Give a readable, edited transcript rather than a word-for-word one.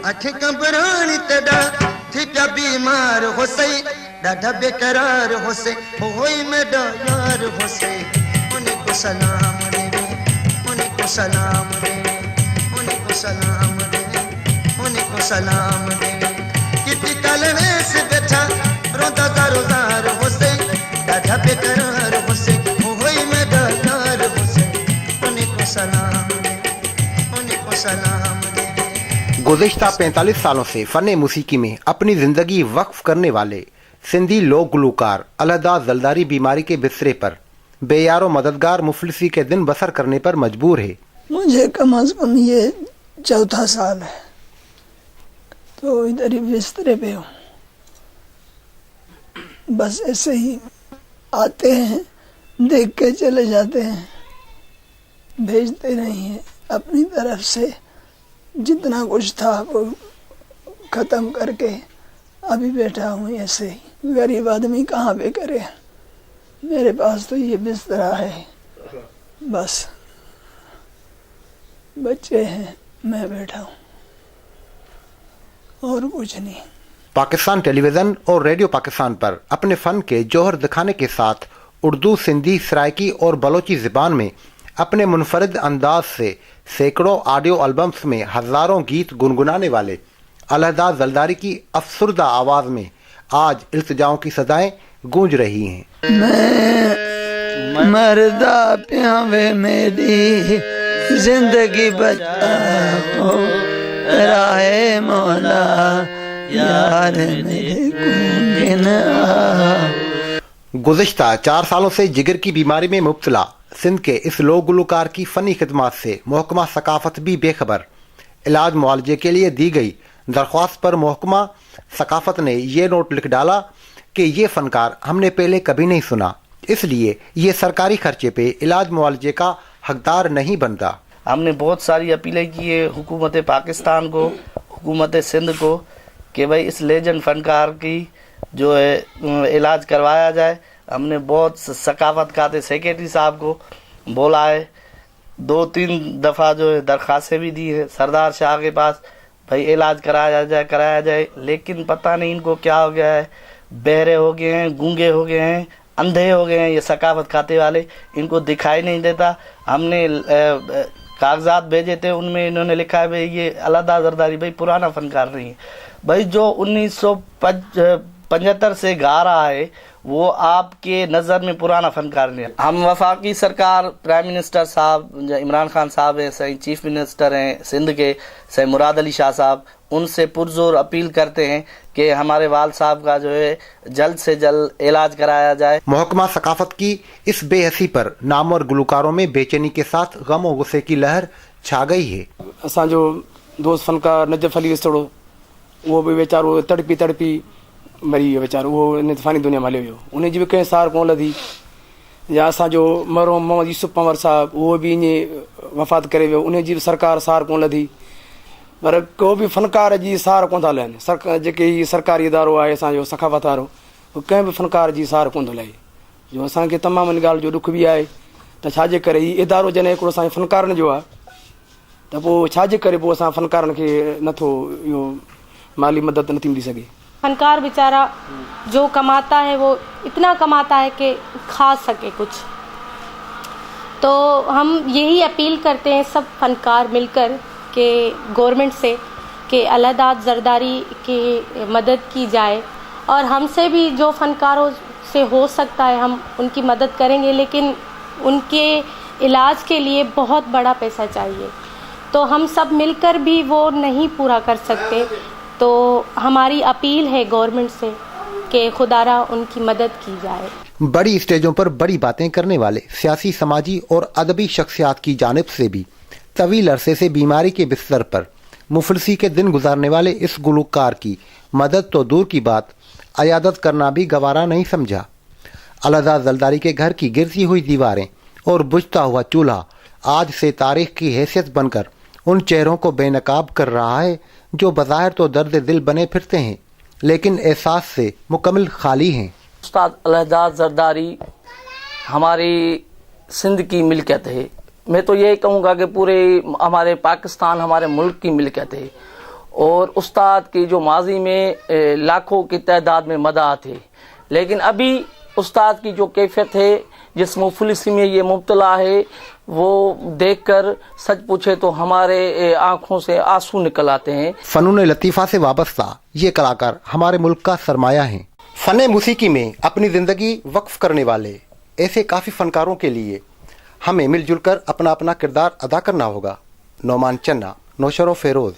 अख कंबरानी तड़ा थी प्या बीमार होसे ॾाढा बेकरार होसे होई मेरा यार होसे उन्हीं को सलाम दे उन्हीं को सलाम दे उन्हीं को सलाम दे उन्हीं को सलाम दे कितनी कलने से बैठा रोता दारोदार होसे ॾाढा बेकरार होसे होई मेरा यार होसे उन्हीं को सलाम दे उन्हीं को सलाम दे। गुज़िश्ता 45 सालों से फ़न मूसीकी में अपनी ज़िंदगी वक्फ करने वाले सिंधी लोक गुलूकार अलहदाद जलदारी बीमारी के बिस्तरे पर बेयारो मददगार मुफलिसी के दिन बसर करने पर मजबूर है। मुझे कम अज कम ये चौथा साल है, तो इधर ही बिस्तरे पे हूँ। बस ऐसे ही आते हैं, देख के चले जाते हैं, भेजते नहीं हैं। अपनी तरफ से जितना कुछ था वो ख़त्म करके अभी बैठा हूँ ऐसे ही। गरीब आदमी कहाँ पे करे, मेरे पास तो ये बिस्तरा है, बस बच्चे हैं, मैं बैठा हूँ और कुछ नहीं। पाकिस्तान टेलीविज़न और रेडियो पाकिस्तान पर अपने फ़न के जौहर दिखाने के साथ उर्दू, सिंधी, सराइकी और बलोची ज़बान में अपने मुनफरिद अंदाज से सैकड़ों ऑडियो एल्बम्स में हज़ारों गीत गुनगुनाने वाले अलहदाद जलदारी की अफसुर्दा आवाज़ में आज इल्तिजाओं की सदाएं गूंज रही हैं। मैं मरदा प्यावे मेरी जिंदगी बचाओ राहे मौला यार मेरे गूंजन आओ। गुज़िश्ता 4 सालों से जिगर की बीमारी में मुब्तला सिंध के इस लोक गुलूकार की फ़नी खिदमात से महकमा सकाफ़त भी बेखबर। इलाज मुआलजे के लिए दी गई दरख्वास्त पर महकमा सकाफ़त ने ये नोट लिख डाला कि ये फ़नकार हमने पहले कभी नहीं सुना, इसलिए ये सरकारी खर्चे पे इलाज मुआलजे का हकदार नहीं बनता। हमने बहुत सारी अपीलें की है हुकूमत पाकिस्तान को, हुकूमत सिंध को, कि भाई इस लेजेंड फ़नकार की जो है इलाज करवाया जाए। हमने बहुत सकाफ़त खाते सेक्रेटरी साहब को बोला है, 2-3 दफ़ा जो है दरख्वास्तें भी दी है सरदार शाह के पास, भाई इलाज कराया जाए, लेकिन पता नहीं इनको क्या हो गया है। बहरे हो गए हैं, गूंगे हो गए हैं, अंधे हो गए हैं ये सकाफ़त खाते वाले, इनको दिखाई नहीं देता। हमने कागजात भेजे थे, उनमें इन्होंने लिखा है भाई ये अलहदाद जरदारी भाई पुराना फ़नकार नहीं है। भाई जो 1975 से गा रहा है वो आपके नज़र में पुराना फ़नकार नहीं है। हम वफाकी सरकार, प्राइम मिनिस्टर साहब इमरान खान साहब हैं, सही चीफ मिनिस्टर हैं सिंध के सही मुराद अली शाह साहब, उनसे पुरजोर अपील करते हैं कि हमारे वाल साहब का जो है जल्द से जल्द इलाज कराया जाए। महकमा सकाफ़त की इस बेहसी पर नामवर गुलकारों में बेचैनी के साथ गम और गुस्से की लहर छा गई है। असां जो दोस्त फ़नकार नजफ़ अली विस्तड़ो, वो भी वीचारो तड़पी मरी वियो वीचारो, वो इन फ़ानी दुनिया में हलियो वियो, उन जी भी कंहिं सार कोन लधी। या असांजो मरहूम मोहम्मद यूसुफ पंवर साहब, उहो बि ईअं वफ़ात करे वियो, उन जी बि सरकार सार कोन लधी। पर को बि फ़नकार जी सार कोन था लहनि। जेके हीअ सरकारी इदारो आहे असांजो सकाफ़त वारो, कंहिं बि फ़नकार जी सार कोन थो लहे। जो असांखे तमामु इन ॻाल्हि जो ॾुख बि आहे त छाजे करे हीअ इदारो जॾहिं हिकिड़ो असांजे फ़नकारनि जो आहे त पोइ छाजे करे पोइ असां फ़नकारनि खे नथो इहो माली मदद नथी मिली सघे। फनकार बेचारा जो कमाता है वो इतना कमाता है कि खा सके कुछ। तो हम यही अपील करते हैं सब फनकार मिलकर कि गवर्नमेंट से कि अलहदाद जरदारी की मदद की जाए, और हमसे भी जो फनकारों से हो सकता है हम उनकी मदद करेंगे, लेकिन उनके इलाज के लिए बहुत बड़ा पैसा चाहिए, तो हम सब मिलकर भी वो नहीं पूरा कर सकते। तो हमारी अपील है गवर्नमेंट से कि खुदारा उनकी मदद की जाए। बड़ी स्टेजों पर बड़ी बातें करने वाले सियासी, समाजी और अदबी शख्सियात की जानिब से भी तवील अरसे से बीमारी के बिस्तर पर मुफलिसी के दिन गुजारने वाले इस गुलूकार की मदद तो दूर की बात, अयादत करना भी गवारा नहीं समझा। अलहदाद जलदारी के घर की गिरती हुई दीवारें और बुझता हुआ चूल्हा आज से तारीख की हैसियत बनकर उन चेहरों को बेनकाब कर रहा है जो बज़ाहिर तो दर्द दिल बने फिरते हैं, लेकिन एहसास से मुकम्मल खाली हैं। उस्ताद अलहदाद जरदारी हमारी सिंध की मिल्कियत है। मैं तो यही कहूँगा कि पूरे हमारे पाकिस्तान, हमारे मुल्क की मिल्कियत है, اور استاد کی جو ماضی میں لاکھوں کی تعداد میں مداح تھے، لیکن ابھی استاد کی جو کیفیت ہے، جس مفلسی میں یہ مبتلا ہے، وہ دیکھ کر سچ پوچھے تو ہمارے آنکھوں سے آنسو نکل آتے ہیں۔ فنون لطیفہ سے وابستہ یہ کلاکار ہمارے ملک کا سرمایہ ہیں۔ فن موسیقی میں اپنی زندگی وقف کرنے والے ایسے کافی فنکاروں کے لیے ہمیں مل جل کر اپنا کردار ادا کرنا ہوگا۔ نعمان چنا، نوشہرو فیروز۔